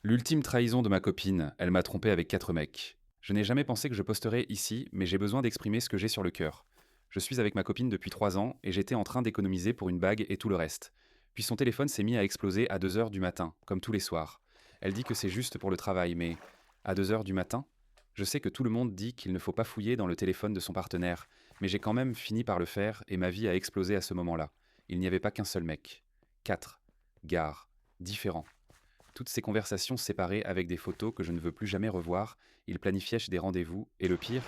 L'ultime trahison de ma copine, elle m'a trompé avec 4 mecs. Je n'ai jamais pensé que je posterais ici, mais j'ai besoin d'exprimer ce que j'ai sur le cœur. Je suis avec ma copine depuis 3 ans et j'étais en train d'économiser pour une bague et tout le reste. Puis son téléphone s'est mis à exploser à 2 heures du matin, comme tous les soirs. Elle dit que c'est juste pour le travail, mais à 2 heures du matin? Je sais que tout le monde dit qu'il ne faut pas fouiller dans le téléphone de son partenaire, mais j'ai quand même fini par le faire et ma vie a explosé à ce moment-là. Il n'y avait pas qu'un seul mec. 4. Gares. Différents. Toutes ces conversations séparées avec des photos que je ne veux plus jamais revoir, ils planifiaient des rendez-vous, et le pire,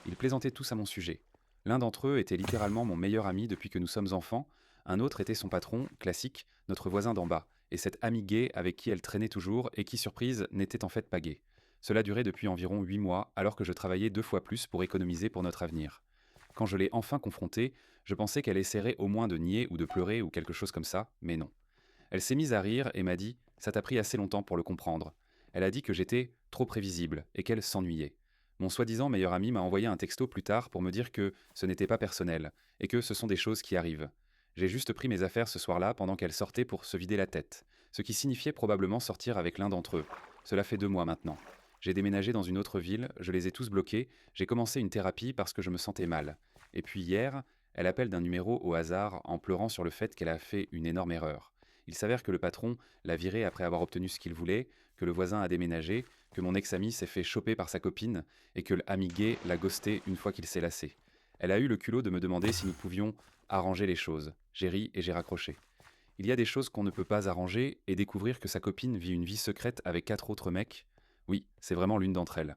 ils plaisantaient tous à mon sujet. L'un d'entre eux était littéralement mon meilleur ami depuis que nous sommes enfants, un autre était son patron, classique, notre voisin d'en bas, et cet ami gay avec qui elle traînait toujours et qui, surprise, n'était en fait pas gay. Cela durait depuis environ 8 mois, alors que je travaillais 2 fois plus pour économiser pour notre avenir. Quand je l'ai enfin confrontée, je pensais qu'elle essaierait au moins de nier ou de pleurer ou quelque chose comme ça, mais non. Elle s'est mise à rire et m'a dit: ça t'a pris assez longtemps pour le comprendre. Elle a dit que j'étais trop prévisible et qu'elle s'ennuyait. Mon soi-disant meilleur ami m'a envoyé un texto plus tard pour me dire que ce n'était pas personnel et que ce sont des choses qui arrivent. J'ai juste pris mes affaires ce soir-là pendant qu'elle sortait pour se vider la tête, ce qui signifiait probablement sortir avec l'un d'entre eux. Cela fait 2 mois maintenant. J'ai déménagé dans une autre ville, je les ai tous bloqués, j'ai commencé une thérapie parce que je me sentais mal. Et puis hier, elle appelle d'un numéro au hasard en pleurant sur le fait qu'elle a fait une énorme erreur. Il s'avère que le patron l'a viré après avoir obtenu ce qu'il voulait, que le voisin a déménagé, que mon ex-ami s'est fait choper par sa copine et que l'ami gay l'a ghosté une fois qu'il s'est lassé. Elle a eu le culot de me demander si nous pouvions arranger les choses. J'ai ri et j'ai raccroché. Il y a des choses qu'on ne peut pas arranger et découvrir que sa copine vit une vie secrète avec 4 autres mecs. Oui, c'est vraiment l'une d'entre elles.